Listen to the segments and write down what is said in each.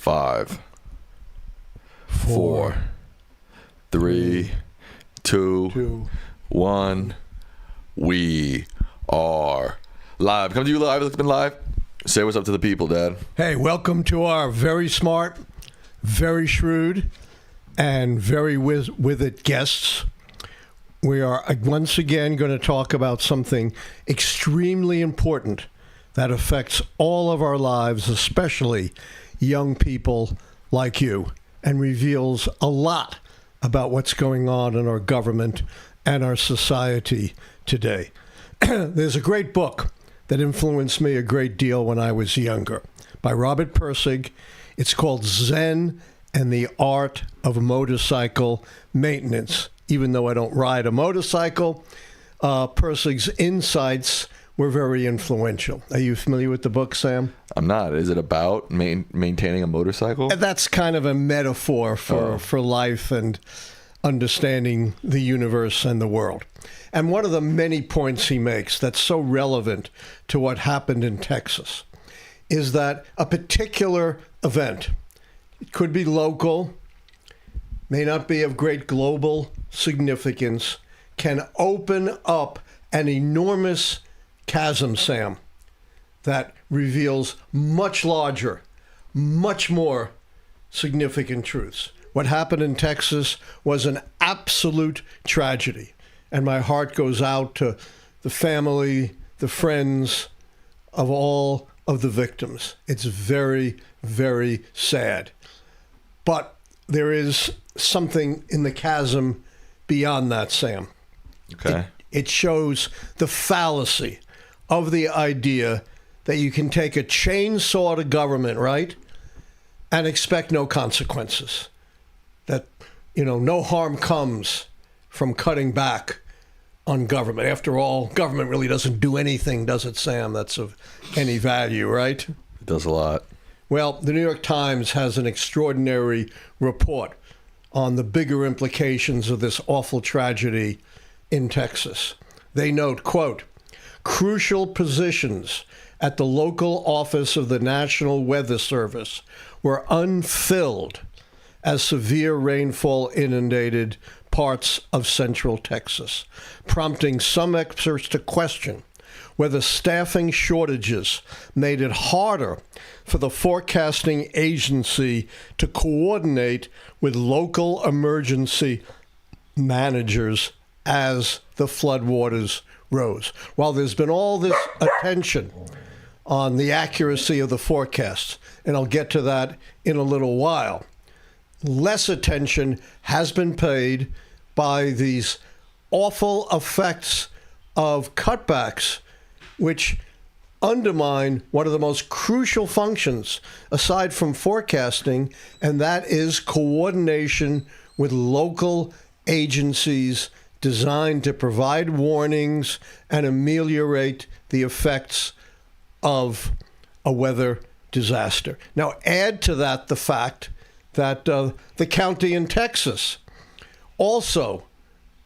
5, 4, 3, 2, 1. We are live. Come to you live. It's been live. Say what's up to the people, Dad. Hey, welcome to our very smart, very shrewd, and very with it guests. We are once again going to talk about something extremely important that affects all of our lives, especially young people like you, and reveals a lot about what's going on in our government and our society today. There's a great book that influenced me a great deal when I was younger by Robert Pirsig. It's called Zen and the Art of Motorcycle Maintenance. Even though I don't ride a motorcycle, Pirsig's insights were very influential. Are you familiar with the book, Sam? I'm not. Is it about maintaining a motorcycle? That's kind of a metaphor for life and understanding the universe and the world. And one of the many points he makes that's so relevant to what happened in Texas is that a particular event, it could be local, may not be of great global significance, can open up an enormous chasm, Sam, that reveals much larger, much more significant truths. What happened in Texas was an absolute tragedy, and my heart goes out to the family, the friends of all of the victims. It's very, very sad. But there is something in the chasm beyond that, Sam. Okay. It shows the fallacy of the idea that you can take a chainsaw to government, right, and expect no consequences. That, no harm comes from cutting back on government. After all, government really doesn't do anything, does it, Sam, that's of any value, right? It does a lot. Well, the New York Times has an extraordinary report on the bigger implications of this awful tragedy in Texas. They note, quote, crucial positions at the local office of the National Weather Service were unfilled as severe rainfall inundated parts of central Texas, prompting some experts to question whether staffing shortages made it harder for the forecasting agency to coordinate with local emergency managers as the floodwaters rose. While there's been all this attention on the accuracy of the forecasts, and I'll get to that in a little while, less attention has been paid by these awful effects of cutbacks, which undermine one of the most crucial functions aside from forecasting, and that is coordination with local agencies designed to provide warnings and ameliorate the effects of a weather disaster. Now, add to that the fact that the county in Texas, also,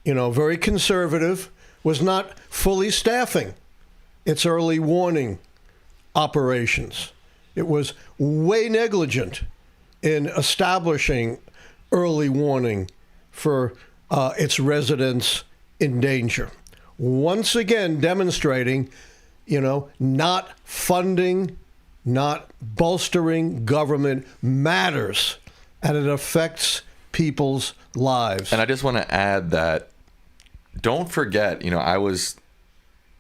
very conservative, was not fully staffing its early warning operations. It was way negligent in establishing early warning for its residents in danger. Once again, demonstrating, not funding, not bolstering government matters, and it affects people's lives. And I just want to add that, don't forget, I was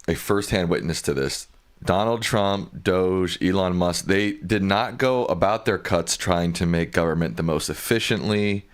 a firsthand witness to this. Donald Trump, Doge, Elon Musk, they did not go about their cuts trying to make government the most efficiently,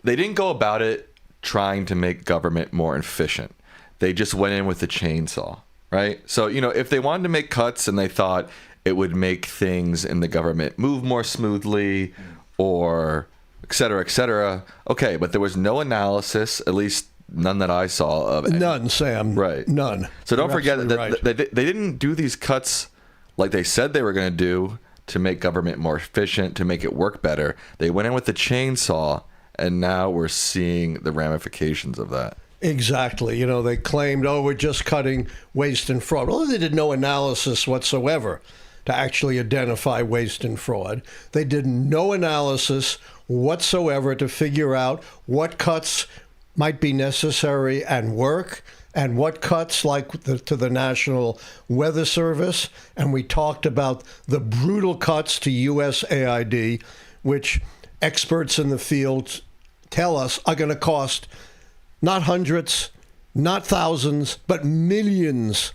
they didn't go about it trying to make government more efficient. They just went in with the chainsaw, right? So, if they wanted to make cuts and they thought it would make things in the government move more smoothly or et cetera, okay, but there was no analysis, at least none that I saw of any. None, Sam. Right. None. So don't You're forget that right. they didn't do these cuts like they said they were going to do to make government more efficient, to make it work better. They went in with the chainsaw, and now we're seeing the ramifications of that. Exactly. They claimed, we're just cutting waste and fraud. Well, they did no analysis whatsoever to actually identify waste and fraud. They did no analysis whatsoever to figure out what cuts might be necessary and work, and what cuts, like to the National Weather Service. And we talked about the brutal cuts to USAID, which experts in the field tell us are going to cost not hundreds, not thousands, but millions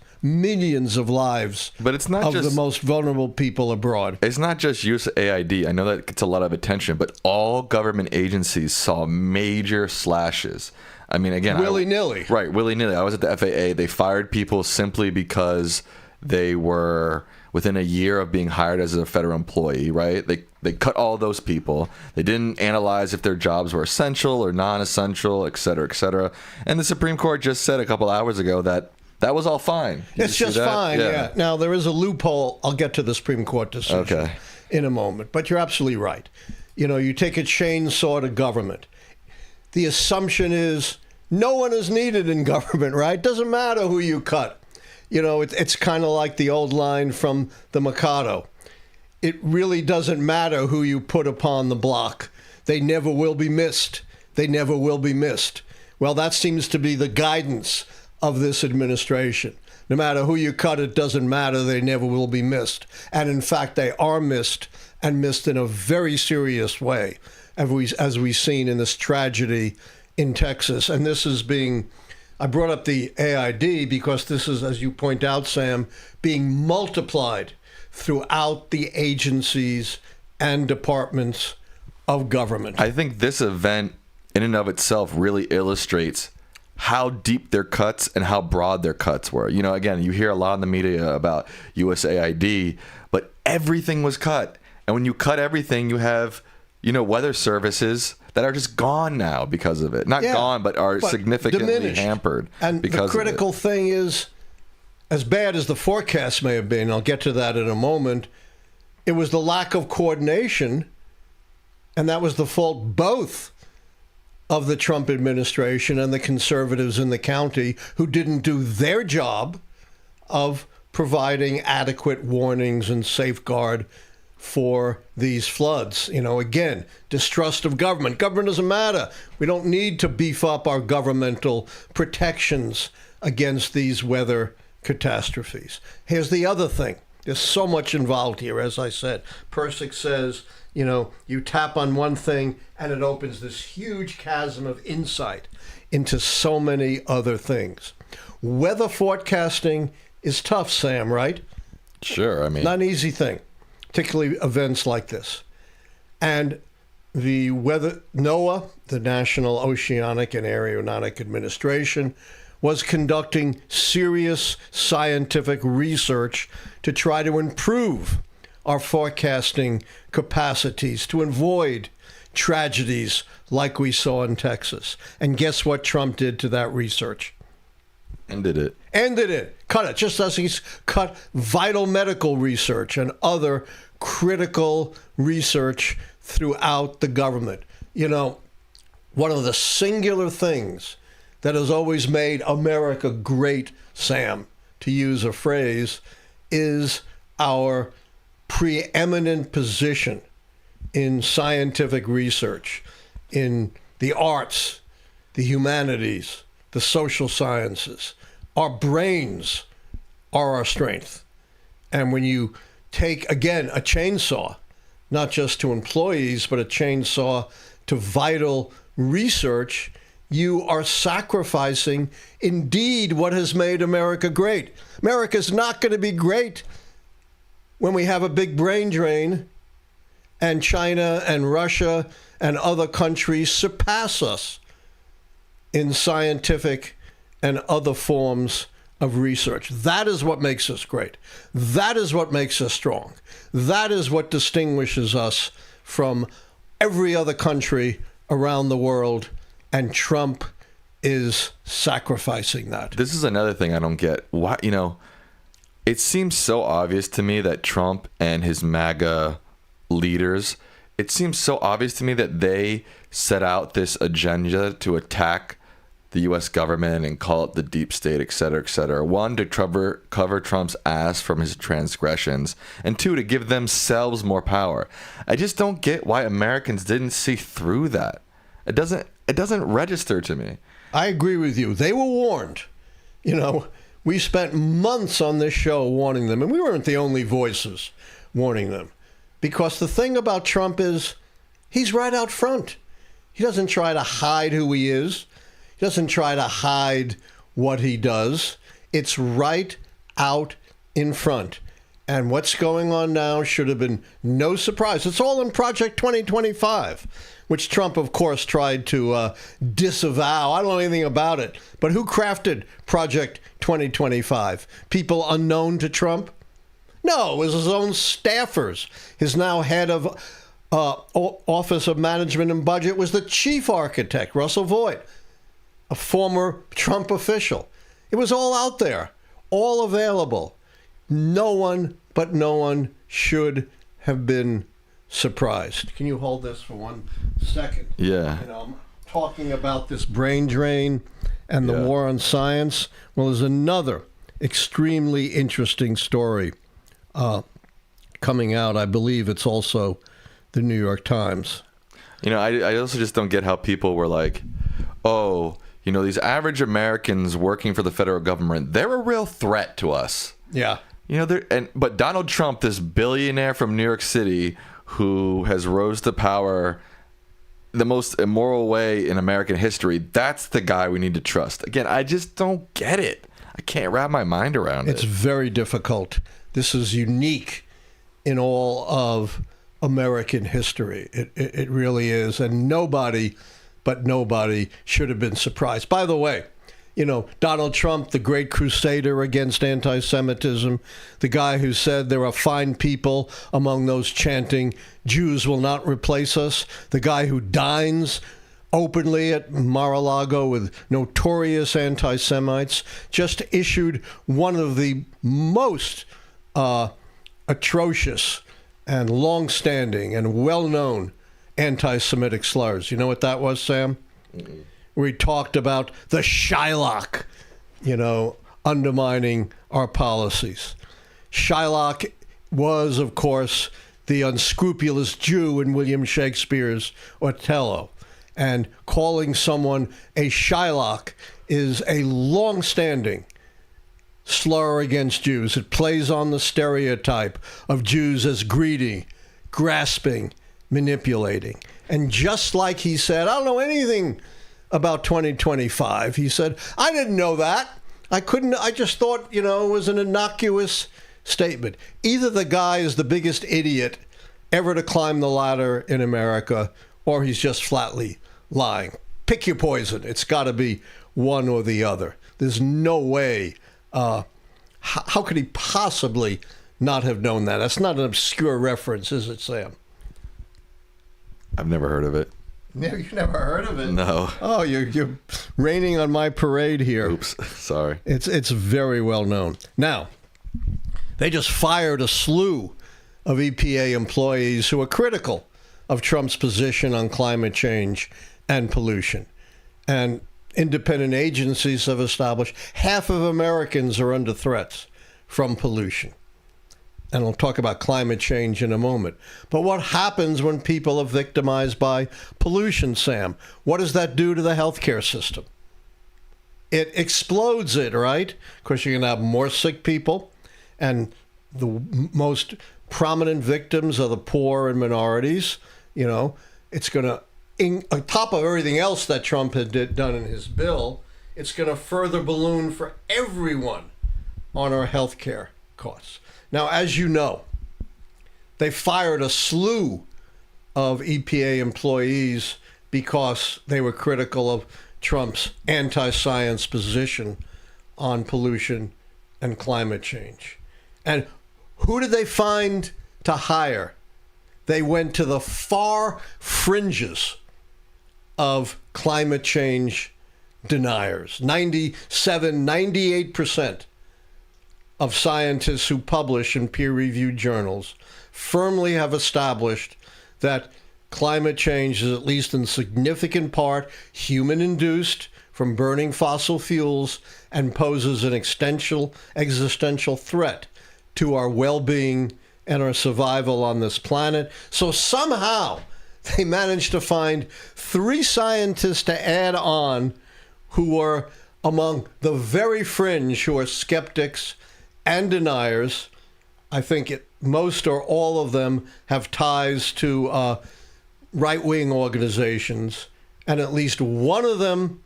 of lives. But it's not of just the most vulnerable people abroad. It's not just USAID. I know that gets a lot of attention, but all government agencies saw major slashes. I mean, again, willy-nilly. Right, willy-nilly. I was at the FAA. They fired people simply because they were within a year of being hired as a federal employee, right? They cut all those people. They didn't analyze if their jobs were essential or non-essential, et cetera, et cetera. And the Supreme Court just said a couple hours ago that was all fine. It's just fine, yeah. Now, there is a loophole. I'll get to the Supreme Court decision in a moment. But you're absolutely right. You know, you take a chainsaw to government. The assumption is no one is needed in government, right? Doesn't matter who you cut. You know, it's kind of like the old line from the Mikado. It really doesn't matter who you put upon the block. They never will be missed. They never will be missed. Well, that seems to be the guidance of this administration. No matter who you cut, it doesn't matter. They never will be missed. And in fact, they are missed, and missed in a very serious way, as we've seen in this tragedy in Texas. And this is being, I brought up the AID because this is, as you point out, Sam, being multiplied throughout the agencies and departments of government. I think this event in and of itself really illustrates how deep their cuts and how broad their cuts were. You know, again, you hear a lot in the media about USAID, but everything was cut. And when you cut everything, you have, you know, weather services that are just gone now because of it. Not gone, but are significantly diminished. Hampered. And because the critical thing is, as bad as the forecast may have been, I'll get to that in a moment, it was the lack of coordination, and that was the fault both of the Trump administration and the conservatives in the county, who didn't do their job of providing adequate warnings and safeguard for these floods. You know, again, distrust of government. Government doesn't matter. We don't need to beef up our governmental protections against these weather catastrophes. Here's the other thing. There's so much involved here, as I said. Persick says, you know, you tap on one thing and it opens this huge chasm of insight into so many other things. Weather forecasting is tough, Sam, right? Sure, I mean, not an easy thing, particularly events like this. And the NOAA, the National Oceanic and Aeronautic Administration, was conducting serious scientific research to try to improve our forecasting capacities, to avoid tragedies like we saw in Texas. And guess what Trump did to that research? Ended it. Ended it. Cut it. Just as he's cut vital medical research and other critical research throughout the government. You know, one of the singular things that has always made America great, Sam, to use a phrase, is our preeminent position in scientific research, in the arts, the humanities, the social sciences. Our brains are our strength. And when you take, again, a chainsaw, not just to employees, but a chainsaw to vital research, you are sacrificing, indeed, what has made America great. America's not going to be great when we have a big brain drain and China and Russia and other countries surpass us in scientific and other forms of research. That is what makes us great. That is what makes us strong. That is what distinguishes us from every other country around the world, and Trump is sacrificing that. This is another thing I don't get. Why, you know, it seems so obvious to me that Trump and his MAGA leaders, it seems so obvious to me that they set out this agenda to attack the U.S. government and call it the deep state, et cetera, et cetera. One, to cover Trump's ass from his transgressions, and two, to give themselves more power. I just don't get why Americans didn't see through that. It doesn't register to me. I agree with you. They were warned. You know, we spent months on this show warning them, and we weren't the only voices warning them. Because the thing about Trump is he's right out front. He doesn't try to hide who he is. He doesn't try to hide what he does. It's right out in front. And what's going on now should have been no surprise. It's all in Project 2025, which Trump, of course, tried to disavow. I don't know anything about it. But who crafted Project 2025? People unknown to Trump? No, it was his own staffers. His now head of Office of Management and Budget was the chief architect, Russell Voigt, a former Trump official. It was all out there, all available. No one should have been surprised. Can you hold this for 1 second? Yeah. You know, I'm talking about this brain drain and the war on science. Well, there's another extremely interesting story coming out. I believe it's also the New York Times. You know, I also just don't get how people were like, oh, you know, these average Americans working for the federal government, they're a real threat to us. Yeah. You know, but Donald Trump, this billionaire from New York City who has rose to power the most immoral way in American history, that's the guy we need to trust. Again, I just don't get it. I can't wrap my mind around it. It's very difficult. This is unique in all of American history. It really is. And nobody should have been surprised. By the way, you know, Donald Trump, the great crusader against anti-Semitism, the guy who said there are fine people among those chanting, Jews will not replace us, the guy who dines openly at Mar-a-Lago with notorious anti-Semites, just issued one of the most atrocious and long-standing and well-known anti-Semitic slurs. You know what that was, Sam? Mm-hmm. Where he talked about the Shylock, you know, undermining our policies. Shylock was, of course, the unscrupulous Jew in William Shakespeare's Othello. And calling someone a Shylock is a long-standing slur against Jews. It plays on the stereotype of Jews as greedy, grasping, manipulating. And just like he said, I don't know anything about 2025. He said, I didn't know that. I just thought, you know, it was an innocuous statement. Either the guy is the biggest idiot ever to climb the ladder in America, or he's just flatly lying. Pick your poison. It's got to be one or the other. There's no way. How could he possibly not have known that? That's not an obscure reference, is it, Sam? I've never heard of it. No, you've never heard of it? No. Oh, you're raining on my parade here. Oops, sorry. It's very well known. Now, they just fired a slew of EPA employees who are critical of Trump's position on climate change and pollution. And independent agencies have established half of Americans are under threats from pollution. And I'll talk about climate change in a moment. But what happens when people are victimized by pollution, Sam? What does that do to the healthcare system? It explodes it, right? Of course, you're going to have more sick people, and the most prominent victims are the poor and minorities. You know, it's going to, on top of everything else that Trump had done in his bill, it's going to further balloon for everyone on our healthcare costs. Now, as you know, they fired a slew of EPA employees because they were critical of Trump's anti-science position on pollution and climate change. And who did they find to hire? They went to the far fringes of climate change deniers. 98% of scientists who publish in peer-reviewed journals firmly have established that climate change is, at least in significant part, human-induced from burning fossil fuels and poses an existential threat to our well-being and our survival on this planet. So somehow they managed to find 3 scientists to add on who are among the very fringe, who are skeptics and deniers. I think most or all of them have ties to right-wing organizations, and at least one of them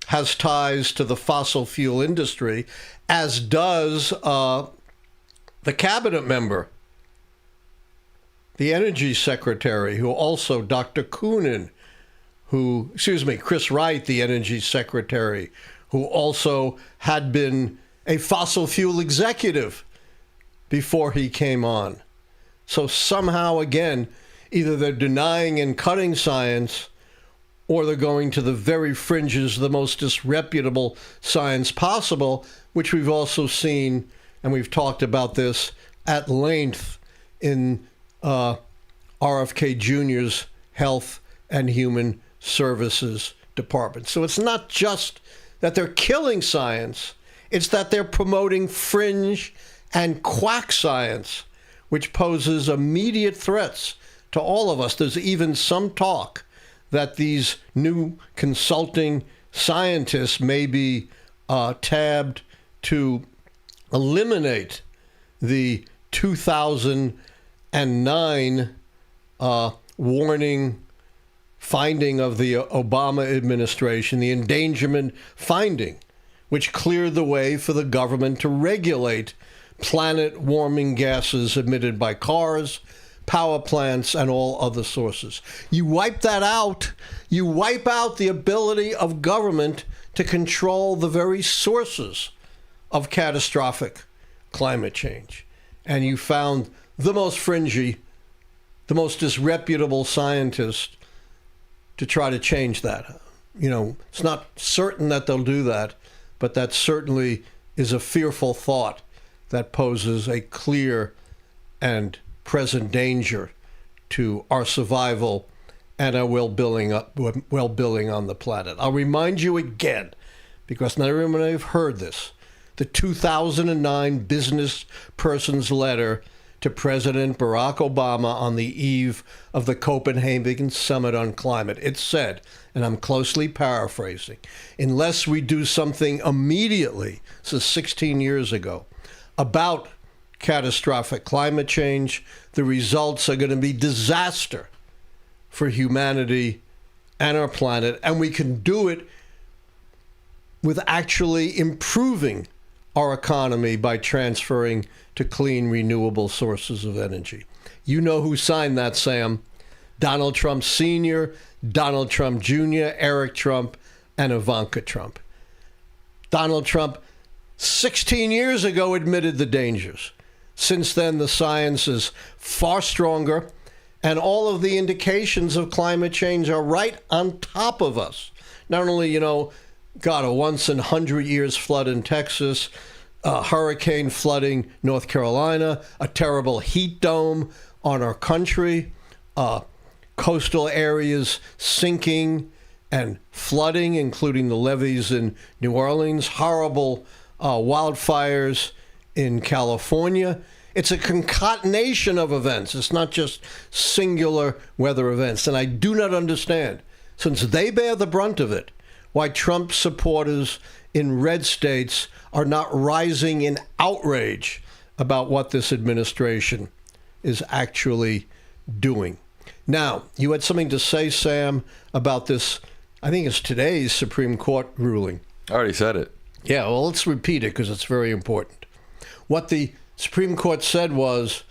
has ties to the fossil fuel industry, as does the cabinet member, the energy secretary, who also, Dr. Coonan, Chris Wright, the energy secretary, who also had been a fossil fuel executive before he came on. So somehow, again, either they're denying and cutting science, or they're going to the very fringes, the most disreputable science possible, which we've also seen, and we've talked about this at length in RFK Jr.'s Health and Human Services Department. So it's not just that they're killing science, it's that they're promoting fringe and quack science, which poses immediate threats to all of us. There's even some talk that these new consulting scientists may be tabbed to eliminate the 2009 warning finding of the Obama administration, the endangerment finding, which cleared the way for the government to regulate planet-warming gases emitted by cars, power plants, and all other sources. You wipe that out, you wipe out the ability of government to control the very sources of catastrophic climate change. And you found the most fringy, the most disreputable scientist to try to change that. It's not certain that they'll do that, but that certainly is a fearful thought that poses a clear and present danger to our survival and our well-being on the planet. I'll remind you again, because not everyone may have heard this, the 2009 business person's letter to President Barack Obama on the eve of the Copenhagen Summit on Climate. It said, and I'm closely paraphrasing, unless we do something immediately, this is 16 years ago, about catastrophic climate change, the results are going to be disaster for humanity and our planet, and we can do it with actually improving our economy by transferring to clean, renewable sources of energy. You know who signed that, Sam. Donald Trump Sr., Donald Trump Jr., Eric Trump, and Ivanka Trump. Donald Trump 16 years ago admitted the dangers. Since then, the science is far stronger, and all of the indications of climate change are right on top of us. Not only, a once in 100 years flood in Texas, hurricane flooding North Carolina, a terrible heat dome on our country, coastal areas sinking and flooding, including the levees in New Orleans, horrible wildfires in California. It's a concatenation of events. It's not just singular weather events. And I do not understand, since they bear the brunt of it, why Trump supporters in red states are not rising in outrage about what this administration is actually doing. Now, you had something to say, Sam, about this, I think it's today's Supreme Court ruling. I already said it. Yeah, well, let's repeat it because it's very important. What the Supreme Court said was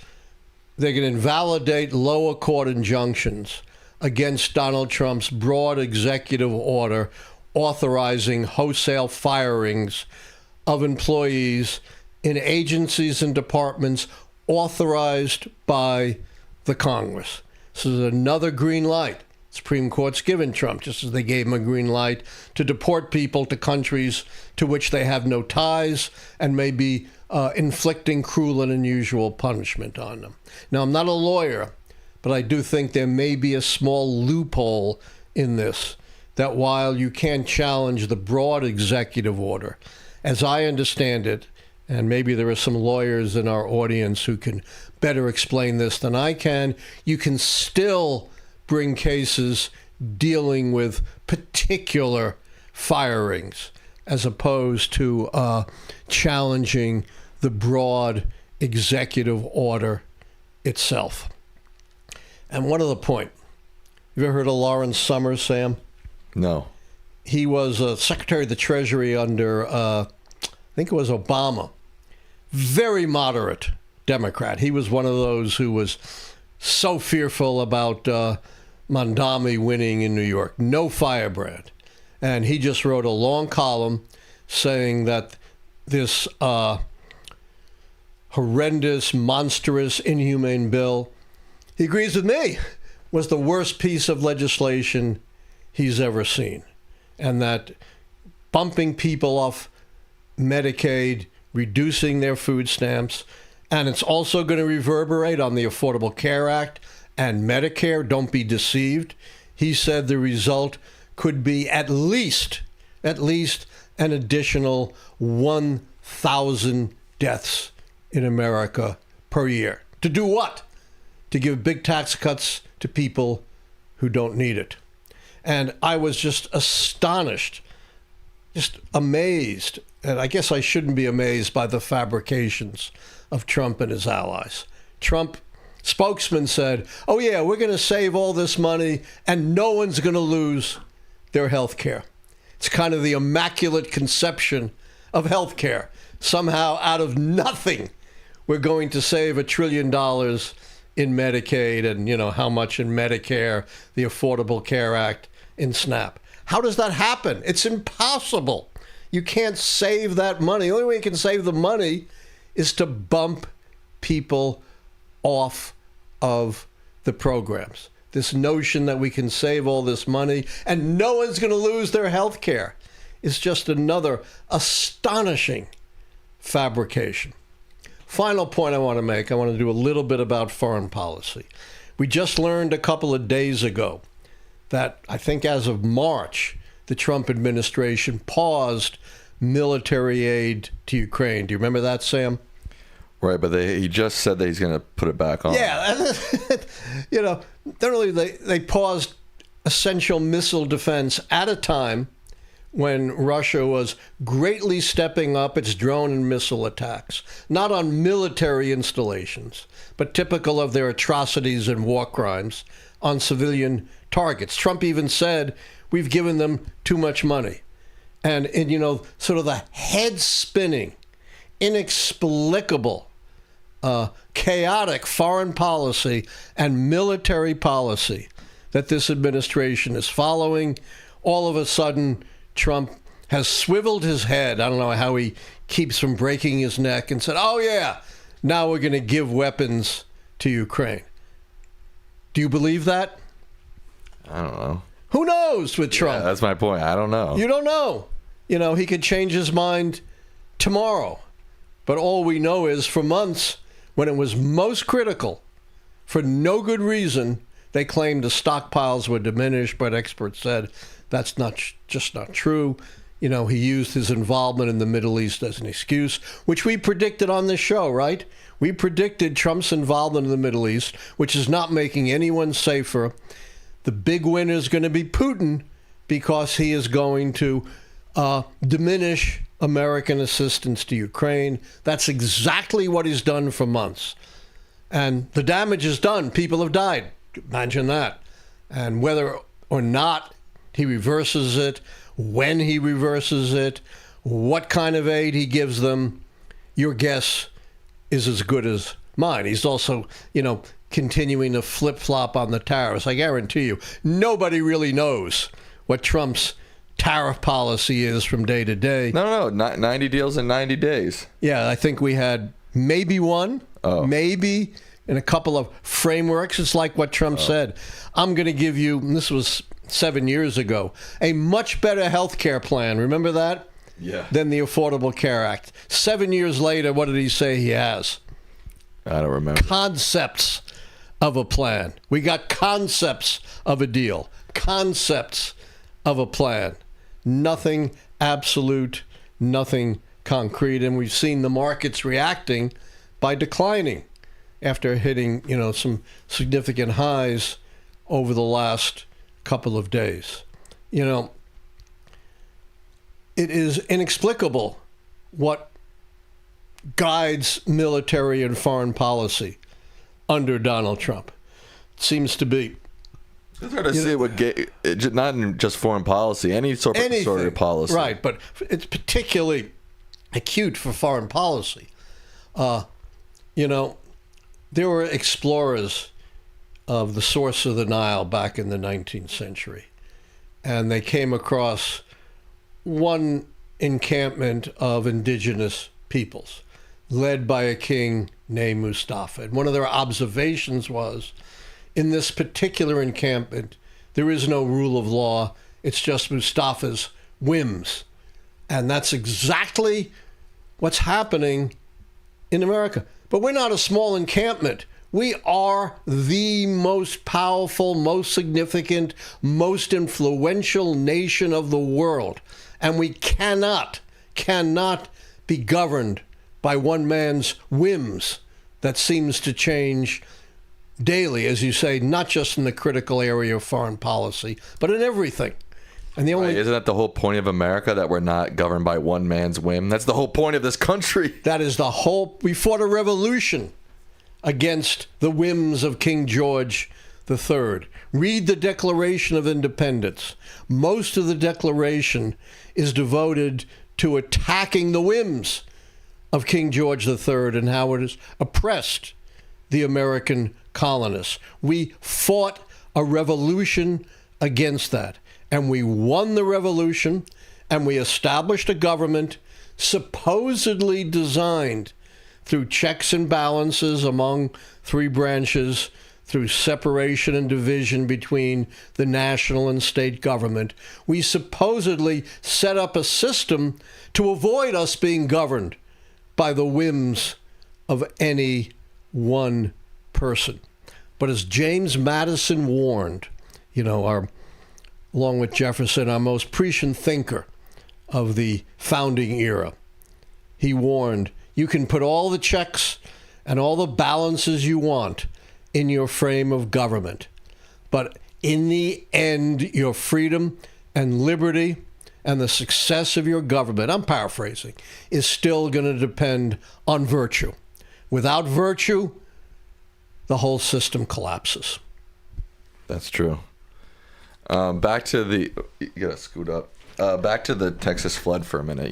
they can invalidate lower court injunctions against Donald Trump's broad executive order authorizing wholesale firings of employees in agencies and departments authorized by the Congress. This is another green light Supreme Court's given Trump, just as they gave him a green light to deport people to countries to which they have no ties and may be inflicting cruel and unusual punishment on them. Now, I'm not a lawyer, but I do think there may be a small loophole in this. that while you can't challenge the broad executive order, as I understand it, and maybe there are some lawyers in our audience who can better explain this than I can, you can still bring cases dealing with particular firings as opposed to challenging the broad executive order itself. And one other point. You ever heard of Lawrence Summers, Sam? No. He was Secretary of the Treasury under, I think it was Obama. Very moderate Democrat. He was one of those who was so fearful about Mondami winning in New York. No firebrand. And he just wrote a long column saying that this horrendous, monstrous, inhumane bill, he agrees with me, was the worst piece of legislation he's ever seen. And that bumping people off Medicaid, reducing their food stamps, and it's also going to reverberate on the Affordable Care Act and Medicare. Don't be deceived. He said the result could be at least an additional 1,000 deaths in America per year. To do what? To give big tax cuts to people who don't need it. And I was just astonished, just amazed. And I guess I shouldn't be amazed by the fabrications of Trump and his allies. Trump spokesman said, oh yeah, we're going to save all this money and no one's going to lose their health care. It's kind of the immaculate conception of health care. Somehow out of nothing, we're going to save $1 trillion in Medicaid and, you know, how much in Medicare, the Affordable Care Act, in SNAP. How does that happen? It's impossible. You can't save that money. The only way you can save the money is to bump people off of the programs. This notion that we can save all this money and no one's going to lose their health care is just another astonishing fabrication. Final point I want to make, I want to do a little bit about foreign policy. We just learned a couple of days ago that I think as of March, the Trump administration paused military aid to Ukraine. Do you remember that, Sam? Right, but he just said that he's going to put it back on. Yeah, you know, they paused essential missile defense at a time when Russia was greatly stepping up its drone and missile attacks, not on military installations, but typical of their atrocities and war crimes on civilian targets. Trump even said, we've given them too much money. And you know, sort of the head-spinning, inexplicable, chaotic foreign policy and military policy that this administration is following, all of a sudden, Trump has swiveled his head. I don't know how he keeps from breaking his neck and said, oh, yeah, now we're going to give weapons to Ukraine. Do you believe that? I don't know. Who knows with Trump? Yeah, that's my point. I don't know. You don't know. You know, he could change his mind tomorrow. But all we know is for months, when it was most critical, for no good reason, they claimed the stockpiles were diminished, but experts said that's just not true. You know, he used his involvement in the Middle East as an excuse, which we predicted on this show, right? We predicted Trump's involvement in the Middle East, which is not making anyone safer. The big winner is going to be Putin because he is going to diminish American assistance to Ukraine. That's exactly what he's done for months. And the damage is done. People have died. Imagine that. And whether or not he reverses it, when he reverses it, what kind of aid he gives them, your guess is as good as mine. He's also, you know, continuing to flip-flop on the tariffs. I guarantee you, nobody really knows what Trump's tariff policy is from day to day. No, 90 deals in 90 days. Yeah, I think we had maybe one, maybe in a couple of frameworks. It's like what Trump said. I'm going to give you, and this was 7 years ago, a much better health care plan. Remember that? Yeah. Than the Affordable Care Act. 7 years later, what did he say he has? I don't remember. Concepts of a plan. We got concepts of a deal. Concepts of a plan. Nothing absolute, nothing concrete. And we've seen the markets reacting by declining after hitting, some significant highs over the last couple of days. It is inexplicable what guides military and foreign policy under Donald Trump. It seems to be. It's hard to see not in just foreign policy, any sort of policy. Right, but it's particularly acute for foreign policy. There were explorers of the source of the Nile back in the 19th century, and they came across one encampment of indigenous peoples led by a king named Mustafa. And one of their observations was, in this particular encampment, there is no rule of law. It's just Mustafa's whims. And that's exactly what's happening in America. But we're not a small encampment. We are the most powerful, most significant, most influential nation of the world. And we cannot be governed by one man's whims that seems to change daily, as you say, not just in the critical area of foreign policy, but in everything. And isn't that the whole point of America, that we're not governed by one man's whim? That's the whole point of this country. That is the whole. We fought a revolution against the whims of King George III. Read the Declaration of Independence. Most of the Declaration is devoted to attacking the whims of King George III and how it has oppressed the American colonists. We fought a revolution against that, and we won the revolution, and we established a government supposedly designed through checks and balances among three branches, through separation and division between the national and state government. We supposedly set up a system to avoid us being governed by the whims of any one person. But as James Madison warned, along with Jefferson, our most prescient thinker of the founding era, he warned, you can put all the checks and all the balances you want in your frame of government, but in the end, your freedom and liberty and the success of your government, I'm paraphrasing, is still going to depend on virtue. Without virtue, the whole system collapses. That's true. Back to the, you gotta scoot up. Back to the Texas flood for a minute.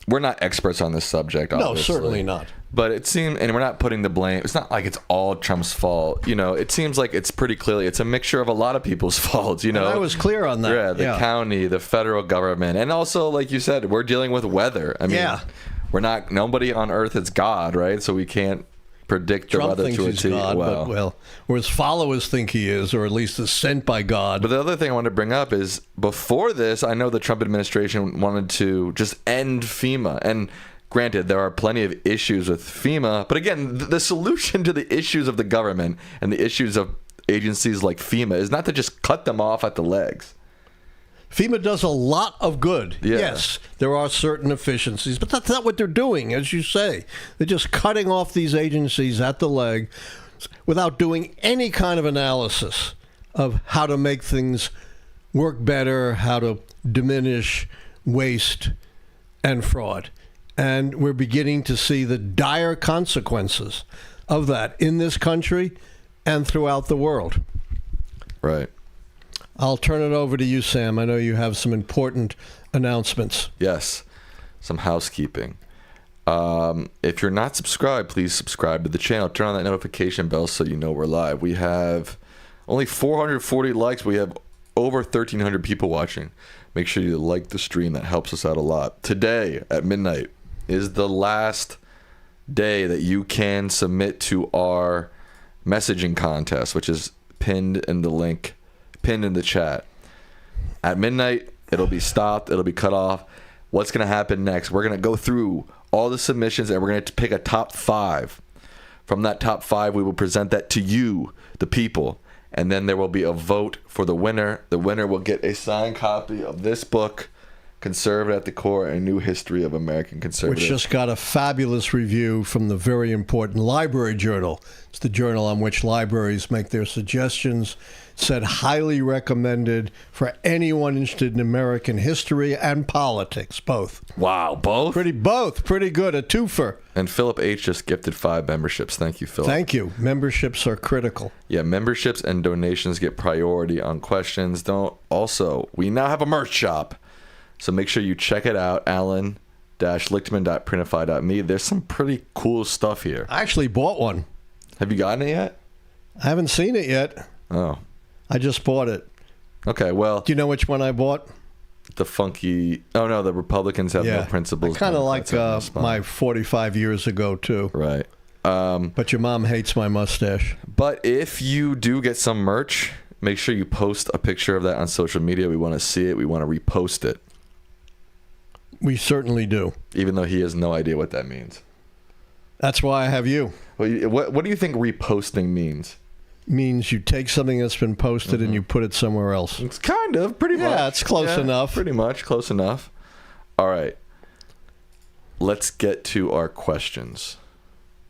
We're not experts on this subject, obviously. No, certainly not. But it seems, and we're not putting the blame, it's not like it's all Trump's fault. It seems like it's pretty clearly, it's a mixture of a lot of people's faults, And I was clear on that. Yeah, the county, the federal government, and also, like you said, we're dealing with weather. I mean, we're not, nobody on earth is God, right? So we can't predict the Trump weather to a thinks T. he's God, or his followers think he is, or at least is sent by God. But the other thing I want to bring up is, before this, I know the Trump administration wanted to just end FEMA. And granted, there are plenty of issues with FEMA. But again, the solution to the issues of the government and the issues of agencies like FEMA is not to just cut them off at the legs. FEMA does a lot of good. Yeah. Yes, there are certain efficiencies, but that's not what they're doing, as you say. They're just cutting off these agencies at the leg without doing any kind of analysis of how to make things work better, how to diminish waste and fraud. And we're beginning to see the dire consequences of that in this country and throughout the world. Right. I'll turn it over to you, Sam. I know you have some important announcements. Yes, some housekeeping. If you're not subscribed, please subscribe to the channel. Turn on that notification bell so you know we're live. We have only 440 likes. We have over 1,300 people watching. Make sure you like the stream. That helps us out a lot. Today at midnight is the last day that you can submit to our messaging contest, which is pinned in the link. Pinned in the chat. At midnight, it'll be stopped. It'll be cut off. What's going to happen next? We're going to go through all the submissions, and we're going to pick a top 5. From that top 5, we will present that to you, the people, And then there will be a vote for the winner. The winner will get a signed copy of this book, Conservative at the Core, A New History of American Conservatism. Which just got a fabulous review from the very important Library Journal. It's the journal on which libraries make their suggestions. Said highly recommended for anyone interested in American history and politics, both. Wow, both? Pretty good, a twofer. And Philip H. just gifted 5 memberships. Thank you, Philip. Thank you. Memberships are critical. Yeah, memberships and donations get priority on questions. Also, we now have a merch shop. So make sure you check it out, Allan-Lichtman.printify.me. There's some pretty cool stuff here. I actually bought one. Have you gotten it yet? I haven't seen it yet. Oh. I just bought it. Okay, well. Do you know which one I bought? The funky. Oh, no, the Republicans have no principles. I kind of like my 45 years ago, too. Right. But your mom hates my mustache. But if you do get some merch, make sure you post a picture of that on social media. We want to see it. We want to repost it. We certainly do. Even though he has no idea what that means. That's why I have you. Well, what do you think reposting means? Means you take something that's been posted and you put it somewhere else. It's kind of, pretty much. Yeah, it's close enough. Pretty much, close enough. All right. Let's get to our questions.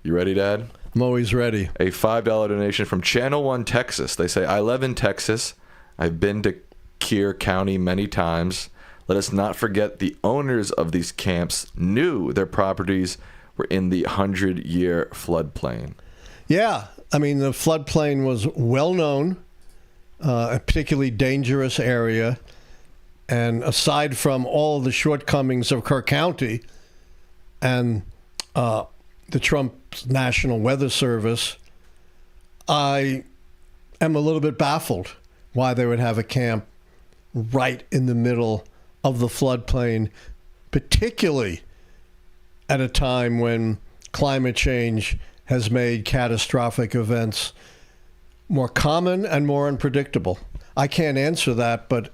You ready, Dad? I'm always ready. A $5 donation from Channel 1 Texas. They say, I live in Texas. I've been to Keir County many times. Let us not forget the owners of these camps knew their properties were in the 100-year floodplain. Yeah. I mean, the floodplain was well known, a particularly dangerous area. And aside from all the shortcomings of Kerr County and the Trump National Weather Service, I am a little bit baffled why they would have a camp right in the middle of the floodplain, particularly at a time when climate change has made catastrophic events more common and more unpredictable. I can't answer that, but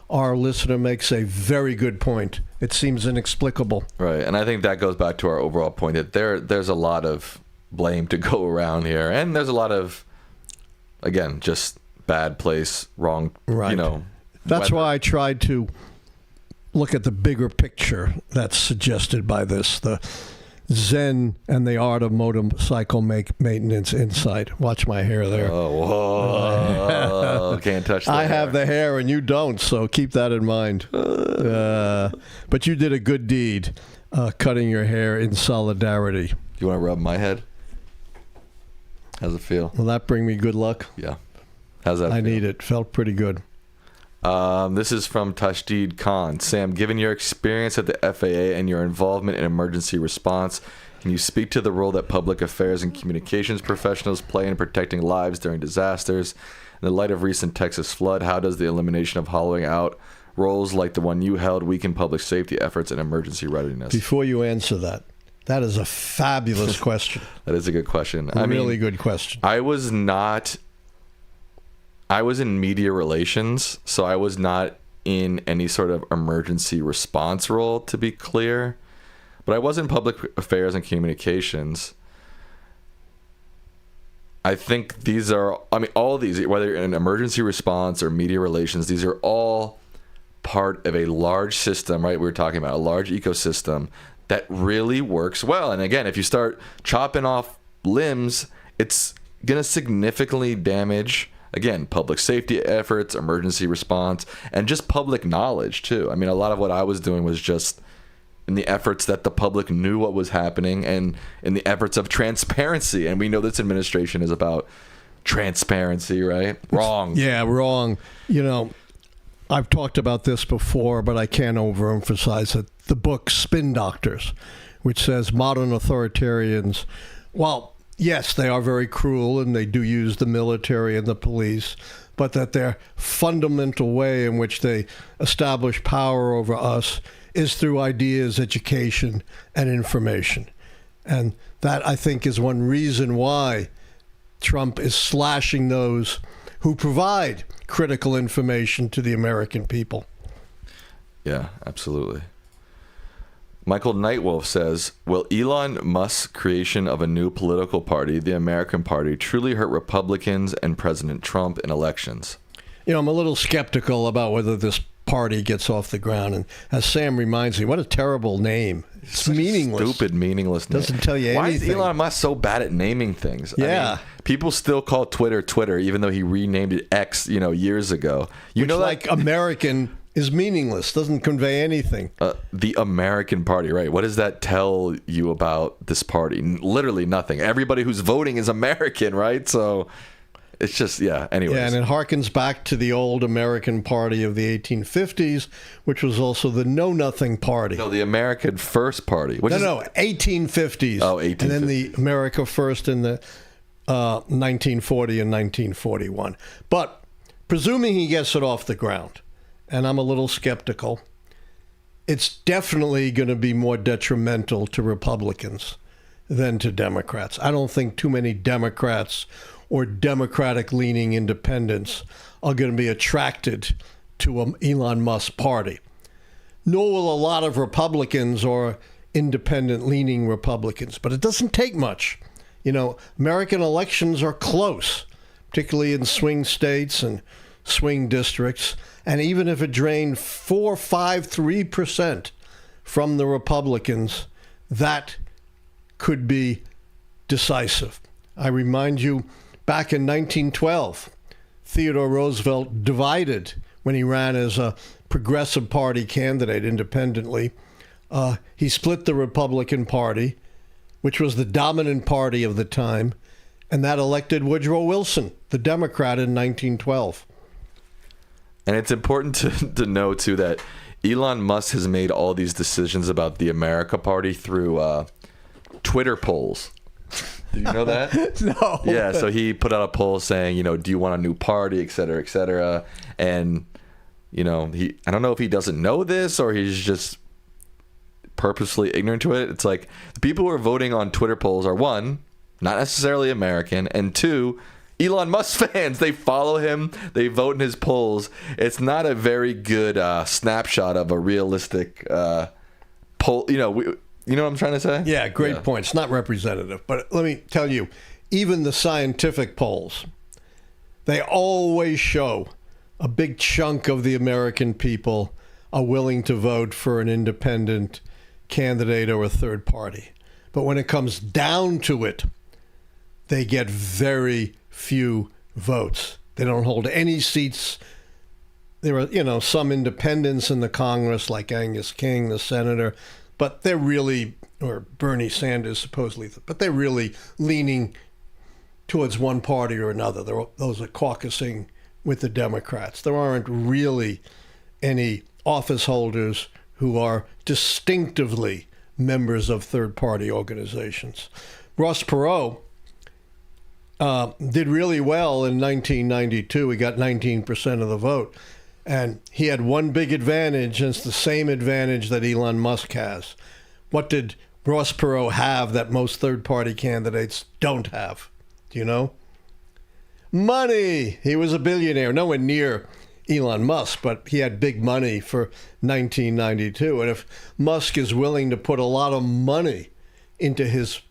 our listener makes a very good point. It seems inexplicable. Right, and I think that goes back to our overall point that there's a lot of blame to go around here, and there's a lot of, again, just bad place, wrong, right. That's weather. why I tried to look at the bigger picture that's suggested by this, the Zen and the Art of Motorcycle Maintenance Insight. Watch my hair there. Oh, can't touch that. I have the hair and you don't, so keep that in mind. But you did a good deed cutting your hair in solidarity. You want to rub my head? How's it feel? Will that bring me good luck? Yeah. How's that feel? I need it. Felt pretty good. This is from Tashdid Khan. Sam, given your experience at the FAA and your involvement in emergency response, can you speak to the role that public affairs and communications professionals play in protecting lives during disasters? In the light of recent Texas flood, how does the elimination of hollowing out roles like the one you held weaken public safety efforts and emergency readiness? Before you answer that is a fabulous question. That is a good question. Really good question. I was in media relations, so I was not in any sort of emergency response role, to be clear. But I was in public affairs and communications. I think all of these, whether you're in emergency response or media relations, these are all part of a large system, right? We were talking about a large ecosystem that really works well. And again, if you start chopping off limbs, it's going to significantly damage, again, public safety efforts, emergency response, and just public knowledge, too. I mean, a lot of what I was doing was just in the efforts that the public knew what was happening and in the efforts of transparency. And we know this administration is about transparency, right? Wrong. Yeah, wrong. I've talked about this before, but I can't overemphasize it. The book Spin Doctors, which says modern authoritarians, well, yes, they are very cruel and they do use the military and the police, but that their fundamental way in which they establish power over us is through ideas, education, and information. And that, I think, is one reason why Trump is slashing those who provide critical information to the American people. Yeah, absolutely. Michael Nightwolf says, will Elon Musk's creation of a new political party, the American Party, truly hurt Republicans and President Trump in elections? I'm a little skeptical about whether this party gets off the ground. And as Sam reminds me, what a terrible name. It's meaningless. Stupid, meaningless name. Doesn't tell you anything. Why is Elon Musk so bad at naming things? Yeah. I mean, people still call Twitter Twitter, even though he renamed it X, years ago. Which, like American is meaningless, doesn't convey anything. The American Party, right? What does that tell you about this party? Literally nothing. Everybody who's voting is American, right? So it's just, anyways. Yeah, and it harkens back to the old American Party of the 1850s, which was also the Know-Nothing Party. No, the American First Party. 1850s. Oh, 1850s. And then the America First in the 1940 and 1941. But presuming he gets it off the ground, and I'm a little skeptical, it's definitely going to be more detrimental to Republicans than to Democrats. I don't think too many Democrats or Democratic-leaning independents are going to be attracted to Elon Musk's party. Nor will a lot of Republicans or independent-leaning Republicans. But it doesn't take much. American elections are close, particularly in swing states and swing districts. And even if it drained 4, 5, 3% from the Republicans, that could be decisive. I remind you, back in 1912, Theodore Roosevelt divided when he ran as a Progressive Party candidate independently. He split the Republican Party, which was the dominant party of the time, and that elected Woodrow Wilson, the Democrat, in 1912. And it's important to know, too, that Elon Musk has made all these decisions about the America Party through Twitter polls. Did you know that? No. Yeah, so he put out a poll saying, do you want a new party, et cetera, et cetera. And, I don't know if he doesn't know this or he's just purposely ignorant to it. It's like the people who are voting on Twitter polls are, one, not necessarily American, and two, Elon Musk fans. They follow him. They vote in his polls. It's not a very good snapshot of a realistic poll. You know what I'm trying to say? Yeah, great point. It's not representative. But let me tell you, even the scientific polls, they always show a big chunk of the American people are willing to vote for an independent candidate or a third party. But when it comes down to it, they get very few votes. They don't hold any seats. There are, some independents in the Congress, like Angus King, the senator, but they're really, or Bernie Sanders supposedly, but they're really leaning towards one party or another. Those are caucusing with the Democrats. There aren't really any office holders who are distinctively members of third-party organizations. Ross Perot did really well in 1992. He got 19% of the vote. And he had one big advantage, and it's the same advantage that Elon Musk has. What did Ross Perot have that most third-party candidates don't have? Do you know? Money! He was a billionaire, nowhere near Elon Musk, but he had big money for 1992. And if Musk is willing to put a lot of money into his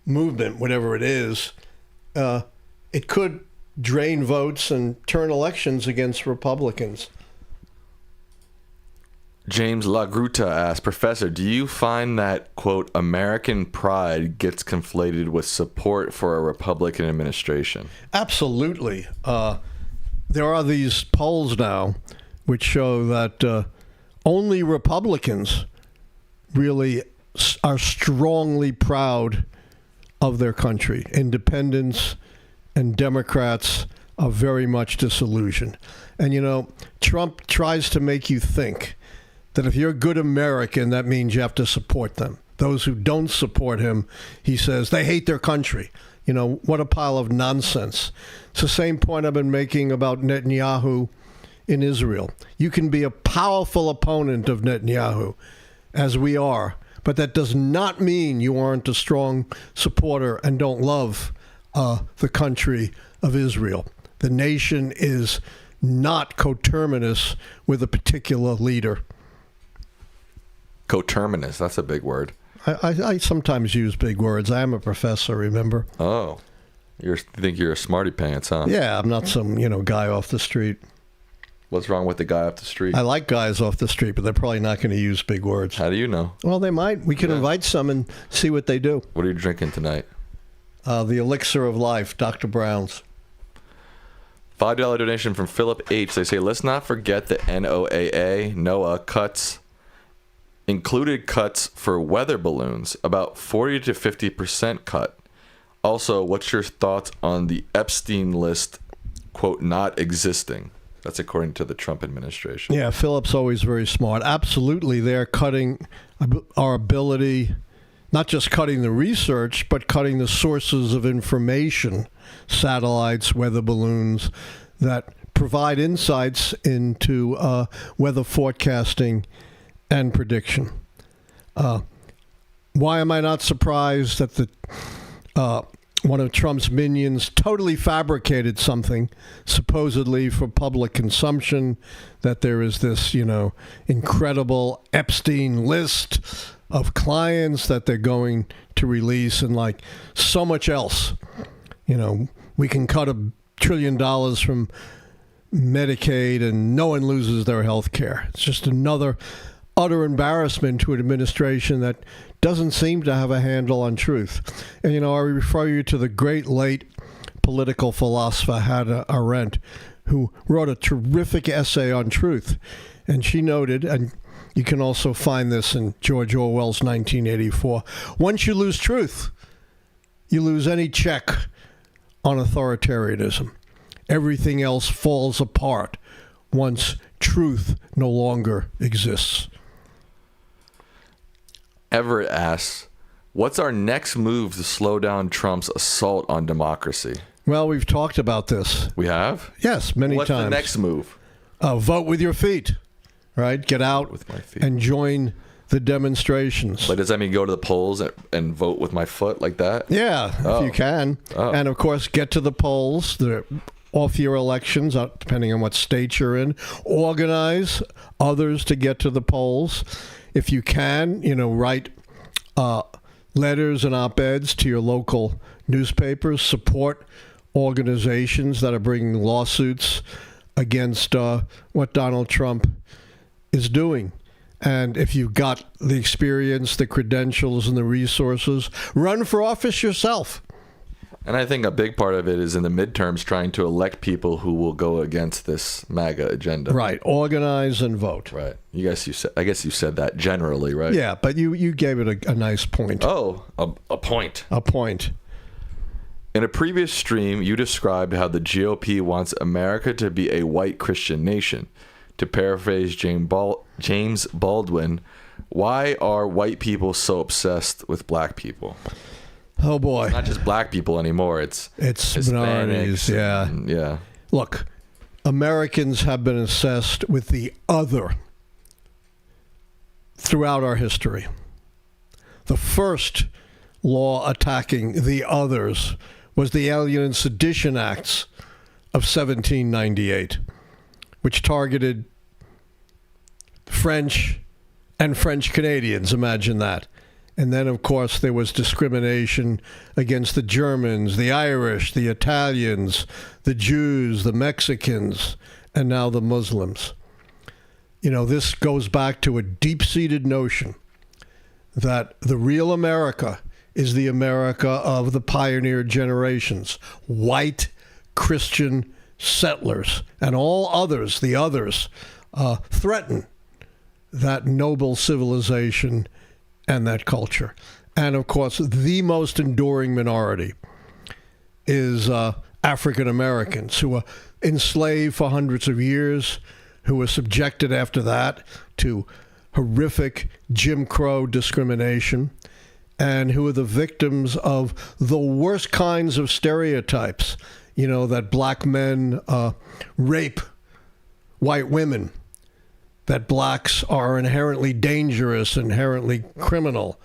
movement, whatever it is, it could drain votes and turn elections against Republicans. James LaGruta asked, Professor, do you find that, quote, American pride gets conflated with support for a Republican administration? Absolutely. There are these polls now which show that only Republicans really are strongly proud of their country. Independents and Democrats are very much disillusioned. And, Trump tries to make you think that if you're a good American, that means you have to support them. Those who don't support him, he says, they hate their country. What a pile of nonsense. It's the same point I've been making about Netanyahu in Israel. You can be a powerful opponent of Netanyahu, as we are, but that does not mean you aren't a strong supporter and don't love the country of Israel. The nation is not coterminous with a particular leader. Coterminous, that's a big word. I sometimes use big words. I am a professor, remember? Oh, you think you're a smarty pants, huh? Yeah, I'm not some, guy off the street. What's wrong with the guy off the street? I like guys off the street, but they're probably not going to use big words. How do you know? Well, they might. We can invite some and see what they do. What are you drinking tonight? The Elixir of Life, Dr. Brown's. $5 donation from Philip H. They say, let's not forget the NOAA cuts, included cuts for weather balloons, about 40 to 50% cut. Also, what's your thoughts on the Epstein list, quote, not existing? That's according to the Trump administration. Yeah, Philip's always very smart. Absolutely, they're cutting our ability, not just cutting the research, but cutting the sources of information, satellites, weather balloons, that provide insights into weather forecasting and prediction. Why am I not surprised that one of Trump's minions totally fabricated something, supposedly for public consumption, that there is this, incredible Epstein list of clients that they're going to release, and like so much else. We can cut $1 trillion from Medicaid and no one loses their health care. It's just another utter embarrassment to an administration that doesn't seem to have a handle on truth. And, I refer you to the great late political philosopher Hannah Arendt, who wrote a terrific essay on truth. And she noted, and you can also find this in George Orwell's 1984, once you lose truth, you lose any check on authoritarianism. Everything else falls apart once truth no longer exists. Everett asks, what's our next move to slow down Trump's assault on democracy? Well, we've talked about this. We have? Yes, many times. What's the next move? Vote with your feet, right? Get out with my feet and join the demonstrations. Like, does that mean go to the polls and vote with my foot like that? Yeah, if you can. Oh. And, of course, get to the polls. The off-year elections, depending on what state you're in. Organize others to get to the polls. If you can, write letters and op-eds to your local newspapers. Support organizations that are bringing lawsuits against what Donald Trump is doing. And if you've got the experience, the credentials, and the resources, run for office yourself. And I think a big part of it is in the midterms trying to elect people who will go against this MAGA agenda. Right. Organize and vote. Right. I guess you said that generally, right? Yeah, but you gave it a nice point. Oh, a point. A point. In a previous stream, you described how the GOP wants America to be a white Christian nation. To paraphrase James Baldwin, why are white people so obsessed with black people? Oh, boy. It's not just black people anymore. It's minorities, yeah. Yeah. Look, Americans have been obsessed with the other throughout our history. The first law attacking the others was the Alien and Sedition Acts of 1798, which targeted French and French Canadians. Imagine that. And then, of course, there was discrimination against the Germans, the Irish, the Italians, the Jews, the Mexicans, and now the Muslims. This goes back to a deep-seated notion that the real America is the America of the pioneer generations, white Christian settlers, and all others, the others, threaten that noble civilization and that culture. And, of course, the most enduring minority is African Americans, who were enslaved for hundreds of years, who were subjected after that to horrific Jim Crow discrimination, and who are the victims of the worst kinds of stereotypes, that black men rape white women, that blacks are inherently dangerous, inherently criminal,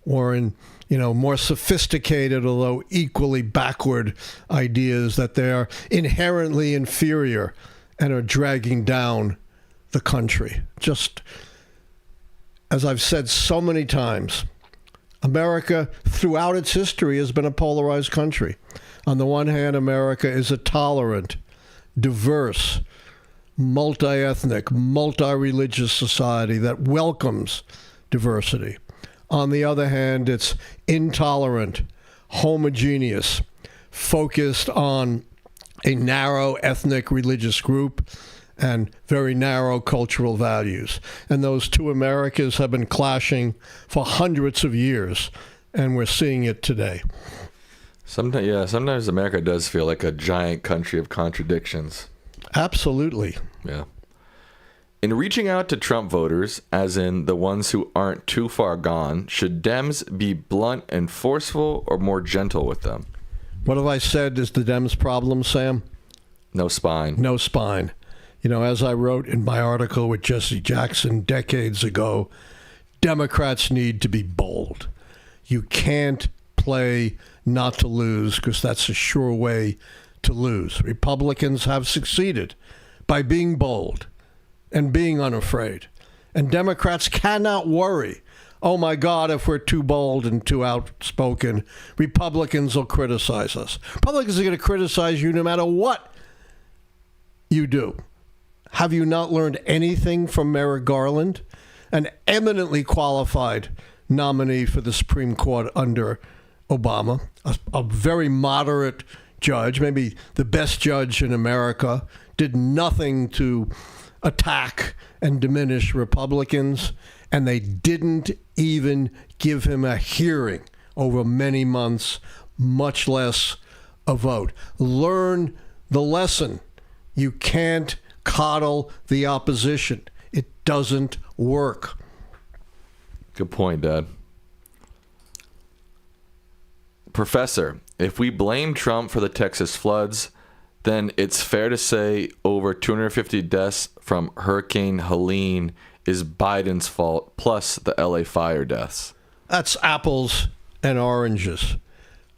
or in, more sophisticated, although equally backward ideas that they're inherently inferior and are dragging down the country. Just as I've said so many times, America, throughout its history, has been a polarized country. On the one hand, America is a tolerant, diverse, multi-ethnic, multi-religious society that welcomes diversity. On the other hand, it's intolerant, homogeneous, focused on a narrow ethnic religious group and very narrow cultural values. And those two Americas have been clashing for hundreds of years, and we're seeing it today. Sometimes America does feel like a giant country of contradictions. Absolutely. Yeah. In reaching out to Trump voters, as in the ones who aren't too far gone, should Dems be blunt and forceful or more gentle with them? What have I said is the Dems' problem, Sam? No spine. No spine. You know, as I wrote in my article with Jesse Jackson decades ago, Democrats need to be bold. You can't play not to lose because that's a sure way to lose. Republicans have succeeded by being bold and being unafraid. And Democrats cannot worry, oh my God, if we're too bold and too outspoken, Republicans will criticize us. Republicans are going to criticize you no matter what you do. Have you not learned anything from Merrick Garland, an eminently qualified nominee for the Supreme Court under Obama, a very moderate judge, maybe the best judge in America, did nothing to attack and diminish Republicans, and they didn't even give him a hearing over many months, much less a vote. Learn the lesson. You can't coddle the opposition. It doesn't work. Good point, Dad. Professor, if we blame Trump for the Texas floods, then it's fair to say over 250 deaths from Hurricane Helene is Biden's fault, plus the LA fire deaths. That's apples and oranges.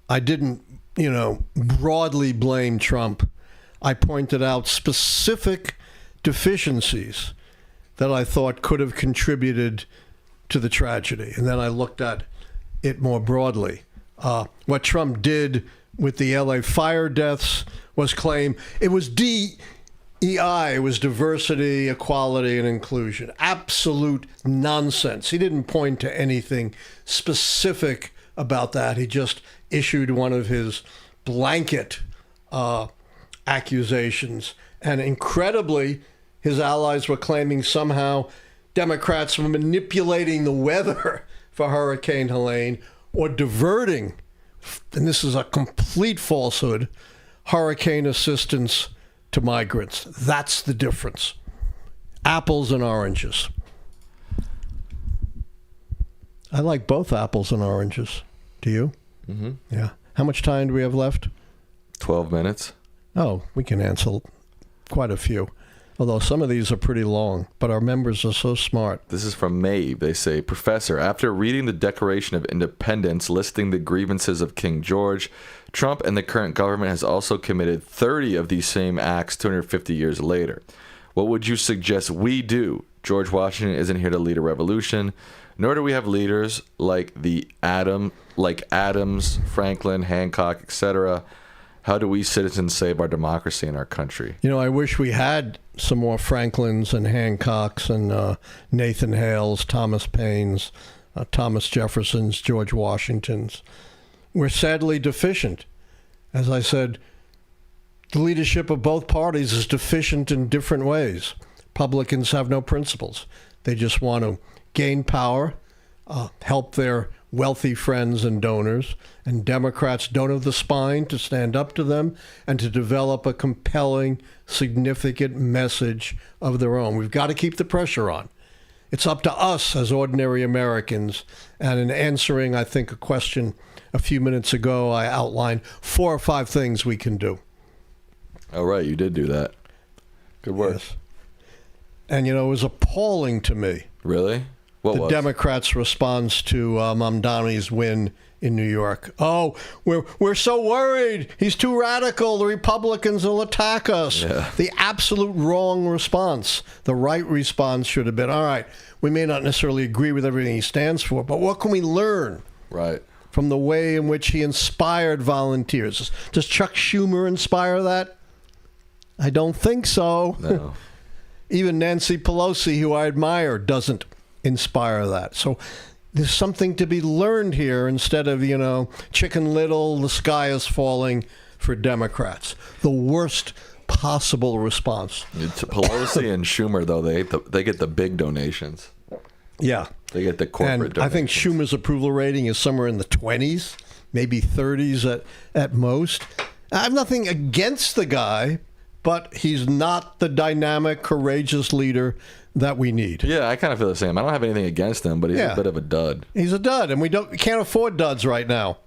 I didn't, broadly blame Trump. I pointed out specific deficiencies that I thought could have contributed to the tragedy. And then I looked at it more broadly. What Trump did with the LA fire deaths was claim it was DEI, it was diversity, equality, and inclusion. Absolute nonsense. He didn't point to anything specific about that. He just issued one of his blanket accusations. And incredibly, his allies were claiming somehow Democrats were manipulating the weather for Hurricane Helene or diverting, and this is a complete falsehood, hurricane assistance to migrants. That's the difference. Apples and oranges. I like both apples and oranges. Do you? Mm-hmm. Yeah. How much time do we have left? 12 minutes. Oh, we can answer quite a few. Although some of these are pretty long, but our members are so smart. This is from Maeve. They say, Professor, after reading the Declaration of Independence listing the grievances of King George, Trump and the current government has also committed 30 of these same acts 250 years later. What would you suggest we do? George Washington isn't here to lead a revolution, nor do we have leaders like Adams, Franklin, Hancock, etc. How do we citizens save our democracy and our country? I wish we had some more Franklins and Hancocks and Nathan Hales, Thomas Paines, Thomas Jeffersons, George Washingtons. We're sadly deficient. As I said, the leadership of both parties is deficient in different ways. Republicans have no principles. They just want to gain power, help their wealthy friends and donors, and Democrats don't have the spine to stand up to them and to develop a compelling, significant message of their own. We've got to keep the pressure on. It's up to us as ordinary Americans. And in answering, I think, a question a few minutes ago, I outlined 4 or 5 things we can do. Oh, right. You did do that. Good work. Yes. And, it was appalling to me. Really? What the was? Democrats' response to Mamdani's win in New York. Oh, we're so worried. He's too radical. The Republicans will attack us. Yeah. The absolute wrong response. The right response should have been, all right, we may not necessarily agree with everything he stands for, but what can we learn Right. from the way in which he inspired volunteers? Does Chuck Schumer inspire that? I don't think so. No. Even Nancy Pelosi, who I admire, doesn't inspire that. So there's something to be learned here instead of, Chicken Little, the sky is falling for Democrats. The worst possible response. It's Pelosi and Schumer, though, they get the big donations. Yeah. They get the corporate And I think donations. Schumer's approval rating is somewhere in the 20s, maybe 30s at most. I have nothing against the guy, but he's not the dynamic, courageous leader that we need. Yeah, I kind of feel the same. I don't have anything against him, but he's a bit of a dud. He's a dud, and we can't afford duds right now.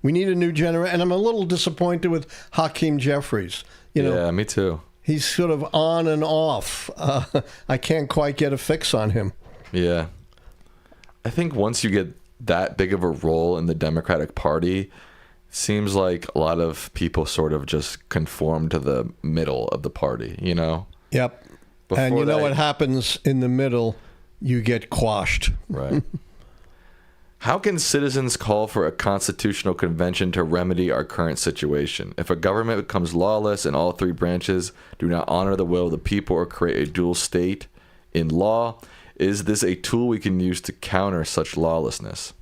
We need a new generation, and I'm a little disappointed with Hakeem Jeffries. Yeah, me too. He's sort of on and off. I can't quite get a fix on him. Yeah. I think once you get that big of a role in the Democratic Party, seems like a lot of people sort of just conform to the middle of the party, Yep. Before And that- what happens in the middle? You get quashed. Right. How can citizens call for a constitutional convention to remedy our current situation? If a government becomes lawless and all three branches do not honor the will of the people or create a dual state in law, is this a tool we can use to counter such lawlessness?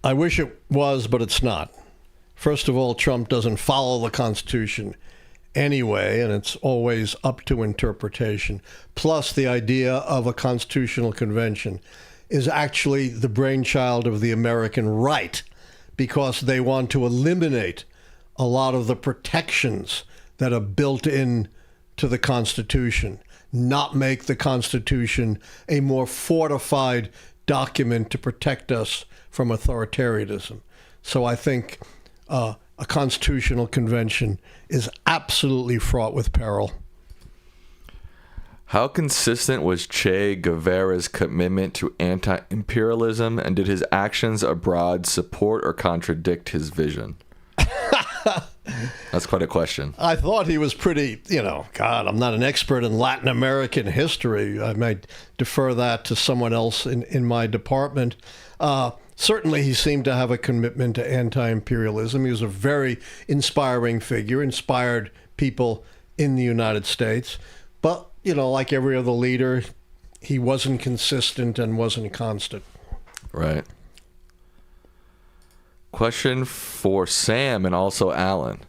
I wish it was, but it's not. First of all, Trump doesn't follow the Constitution anyway, and it's always up to interpretation. Plus, the idea of a constitutional convention is actually the brainchild of the American right, because they want to eliminate a lot of the protections that are built in to the Constitution, not make the Constitution a more fortified document to protect us from authoritarianism. So I think a constitutional convention is absolutely fraught with peril. How consistent was Che Guevara's commitment to anti-imperialism, and did his actions abroad support or contradict his vision? That's quite a question. I thought he was pretty, God, I'm not an expert in Latin American history. I might defer that to someone else in my department. Certainly, he seemed to have a commitment to anti-imperialism. He was a very inspiring figure, inspired people in the United States. But, like every other leader, he wasn't consistent and wasn't constant. Right. Question for Sam and also Allan.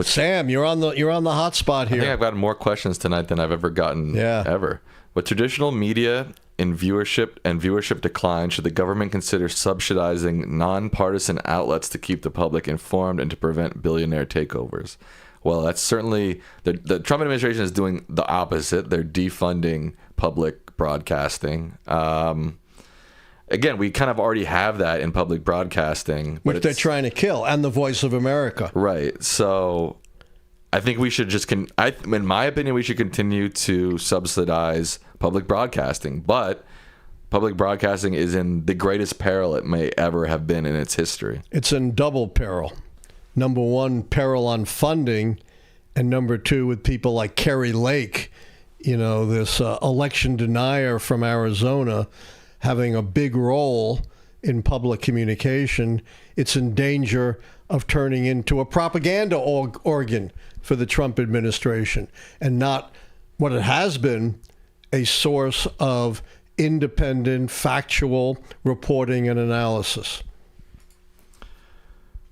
Sam, you're on the hot spot here. I think I've gotten more questions tonight than I've ever gotten ever. With traditional media in viewership decline, should the government consider subsidizing nonpartisan outlets to keep the public informed and to prevent billionaire takeovers? Well, that's certainly the Trump administration is doing the opposite. They're defunding public broadcasting. Again, we kind of already have that in public broadcasting, which they're trying to kill, and the Voice of America. Right. So I think we should just, in my opinion, we should continue to subsidize public broadcasting. But public broadcasting is in the greatest peril it may ever have been in its history. It's in double peril. Number one, peril on funding, and number two, with people like Kerry Lake, this election denier from Arizona, having a big role in public communication. It's in danger of turning into a propaganda organ for the Trump administration, and not what it has been, a source of independent, factual reporting and analysis.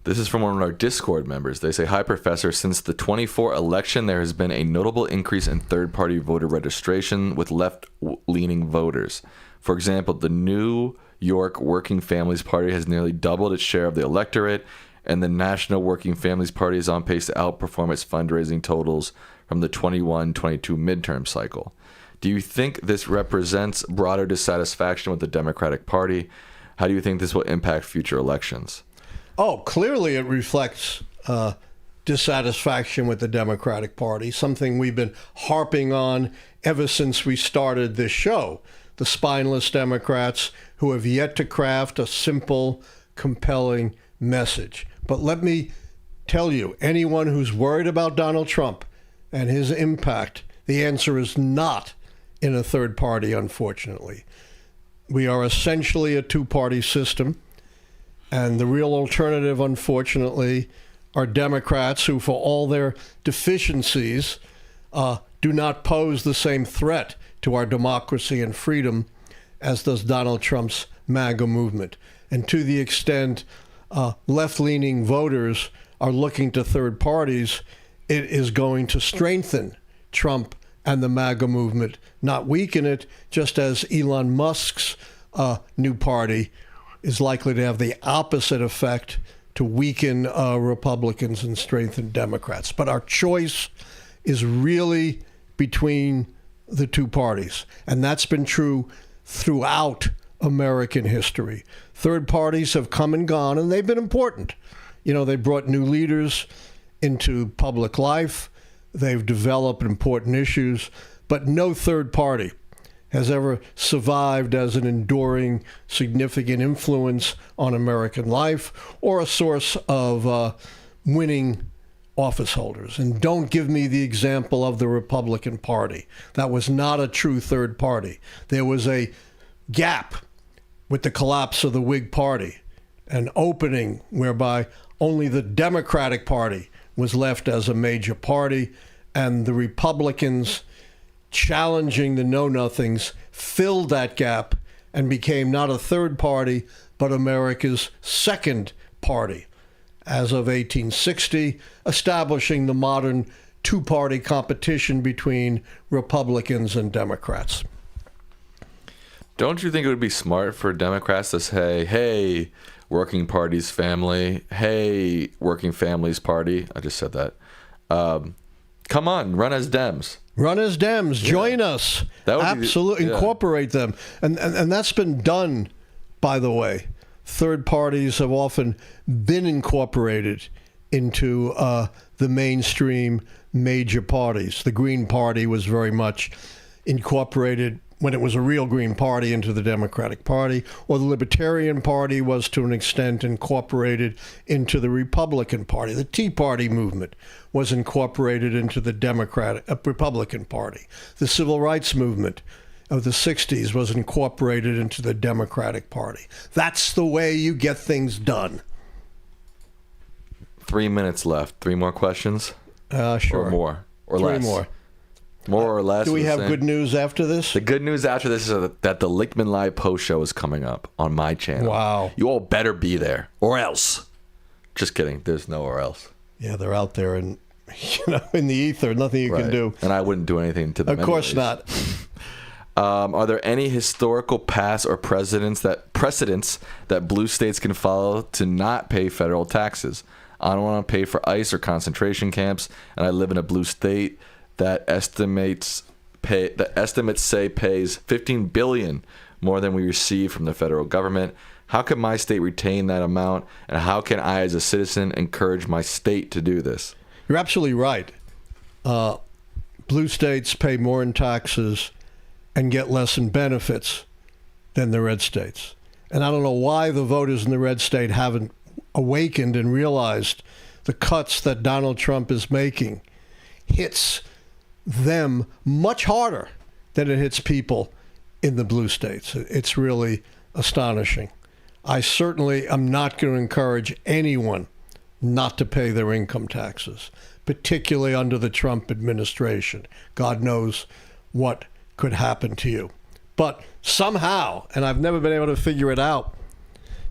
This is from one of our Discord members. They say, "Hi, Professor. Since the 24 election, there has been a notable increase in third-party voter registration with left-leaning voters. For example, the New York Working Families Party has nearly doubled its share of the electorate, and the National Working Families Party is on pace to outperform its fundraising totals from the 21-22 midterm cycle. Do you think this represents broader dissatisfaction with the Democratic Party? How do you think this will impact future elections?" Oh, clearly it reflects dissatisfaction with the Democratic Party, something we've been harping on ever since we started this show. The spineless Democrats who have yet to craft a simple, compelling message. But let me tell you, anyone who's worried about Donald Trump and his impact, the answer is not in a third party, unfortunately. We are essentially a two-party system, and the real alternative, unfortunately, are Democrats who, for all their deficiencies, do not pose the same threat to our democracy and freedom as does Donald Trump's MAGA movement. And to the extent left-leaning voters are looking to third parties, it is going to strengthen Trump and the MAGA movement, not weaken it, just as Elon Musk's new party is likely to have the opposite effect, to weaken Republicans and strengthen Democrats. But our choice is really between the two parties, and that's been true throughout American history. Third parties have come and gone, and they've been important. You know, they brought new leaders into public life. They've developed important issues, but no third party has ever survived as an enduring, significant influence on American life or a source of winning office holders. And don't give me the example of the Republican Party. That was not a true third party. There was a gap with the collapse of the Whig Party, an opening whereby only the Democratic Party was left as a major party, and the Republicans challenging the know-nothings filled that gap and became not a third party, but America's second party as of 1860, establishing the modern two-party competition between Republicans and Democrats. Don't you think it would be smart for Democrats to say, hey, working party's family, hey, working families party, I just said that, come on, run as Dems. Run as Dems. Yeah. Join us. That would absolutely incorporate them. And that's been done, by the way. Third parties have often been incorporated into the mainstream major parties. The Green Party was very much incorporated when it was a real Green Party into the Democratic Party, or the Libertarian Party was to an extent incorporated into the Republican Party. The Tea Party movement was incorporated into the Republican Party. The Civil Rights movement of the 60s was incorporated into the Democratic Party. That's the way you get things done. 3 minutes left. 3 more questions? Sure. Or more? Or 3 less? more. More or less. Do we have good news after this? The good news after this is that the Lichtman Live post show is coming up on my channel. Wow. You all better be there, or else. Just kidding. There's no or else. Yeah, they're out there in the ether. Nothing you can do. And I wouldn't do anything to them. Of course not. Are there any historical past or precedents that blue states can follow to not pay federal taxes? I don't want to pay for ICE or concentration camps, and I live in a blue state that estimates say pays $15 billion more than we receive from the federal government. How can my state retain that amount, and how can I, as a citizen, encourage my state to do this? You're absolutely right. Blue states pay more in taxes and get less in benefits than the red states. And I don't know why the voters in the red state haven't awakened and realized the cuts that Donald Trump is making hits them much harder than it hits people in the blue states. It's really astonishing. I certainly am not going to encourage anyone not to pay their income taxes, particularly under the Trump administration. God knows what could happen to you. But somehow, and I've never been able to figure it out,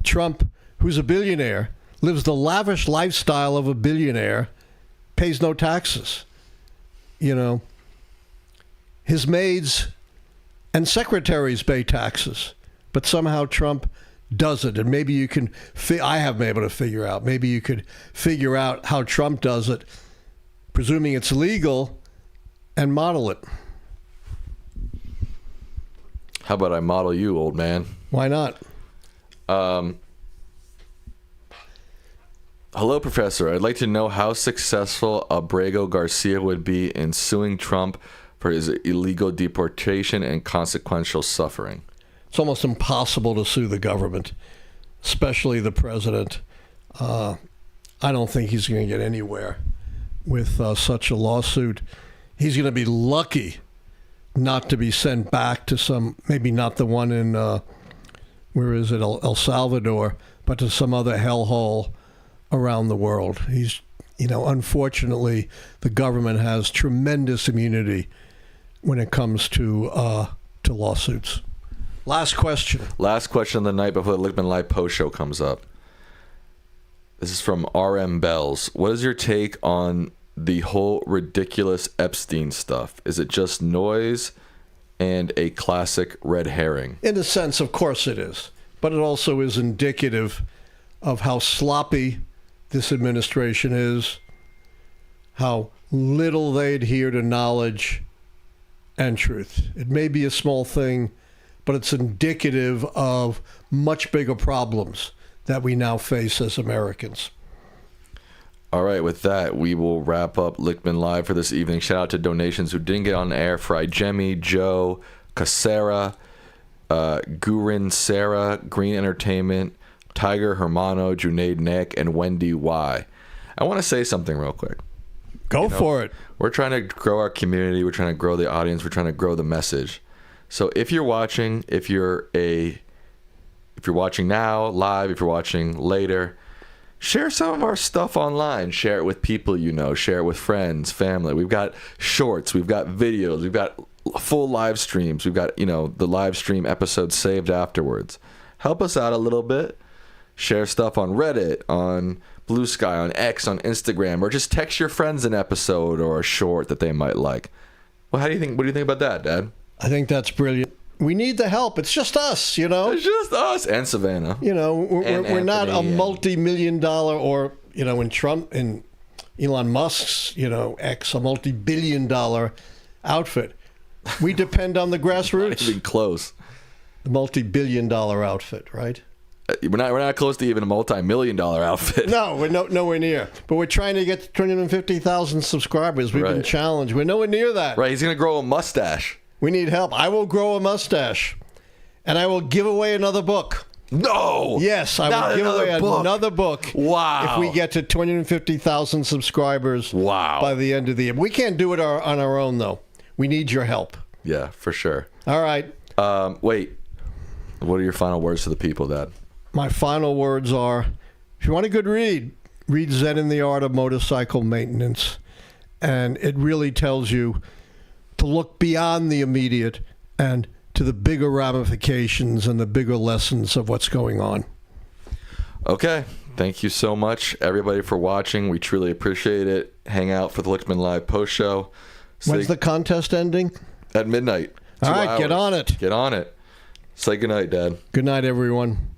Trump, who's a billionaire, lives the lavish lifestyle of a billionaire, pays no taxes. You know, his maids and secretaries pay taxes, but somehow Trump does it. And maybe you can, I haven't been able to figure out, maybe you could figure out how Trump does it, presuming it's legal, and model it. How about I model you, old man? Why not? Hello, Professor. I'd like to know how successful Abrego Garcia would be in suing Trump for his illegal deportation and consequential suffering. It's almost impossible to sue the government, especially the president. I don't think he's going to get anywhere with such a lawsuit. He's going to be lucky not to be sent back to some, maybe not the one in, where is it, El Salvador, but to some other hellhole around the world. He's, unfortunately, the government has tremendous immunity when it comes to lawsuits. Last question. Last question of the night before the Lichtman Live post show comes up. This is from RM Bells. What is your take on the whole ridiculous Epstein stuff? Is it just noise and a classic red herring? In a sense, of course it is. But it also is indicative of how sloppy this administration is, how little they adhere to knowledge and truth. It may be a small thing, but it's indicative of much bigger problems that we now face as Americans. All right, with that, we will wrap up Lichtman Live for this evening. Shout out to donations who didn't get on air. Fry Jemmy, Joe, Casera, Gurin Sarah, Green Entertainment, Tiger Hermano, Junaid Nick, and Wendy Y. I want to say something real quick. Go for it. We're trying to grow our community. We're trying to grow the audience. We're trying to grow the message. So if you're watching, if you're watching now, live, if you're watching later, share some of our stuff online. Share it with people you know. Share it with friends, family. We've got shorts. We've got videos. We've got full live streams. We've got, the live stream episodes saved afterwards. Help us out a little bit. Share stuff on Reddit, on Blue Sky, on X, on Instagram, or just text your friends an episode or a short that they might like. Well, what do you think about that, Dad? I think that's brilliant. We need the help. It's just us, It's just us and Savannah. We're not a multi-million-dollar or, in Trump and Elon Musk's, X, a multi-billion-dollar outfit. We depend on the grassroots. Not even close. The multi-billion-dollar outfit, right? We're not close to even a multi-million-dollar outfit. No, we're nowhere near. But we're trying to get to 250,000 subscribers. We've been challenged. We're nowhere near that. Right, he's going to grow a mustache. We need help. I will grow a mustache, and I will give away another book. No! Yes, I will give away another book. Wow. If we get to 250,000 subscribers by the end of the year. We can't do it on our own, though. We need your help. Yeah, for sure. All right. Wait. What are your final words to the people, Dad? My final words are, if you want a good read Zen in the Art of Motorcycle Maintenance. And it really tells you to look beyond the immediate and to the bigger ramifications and the bigger lessons of what's going on. Okay. Thank you so much, everybody, for watching. We truly appreciate it. Hang out for the Lichtman Live post show. When's the contest ending? At midnight. All right, get on it. Get on it. Say goodnight, Dad. Good night, everyone.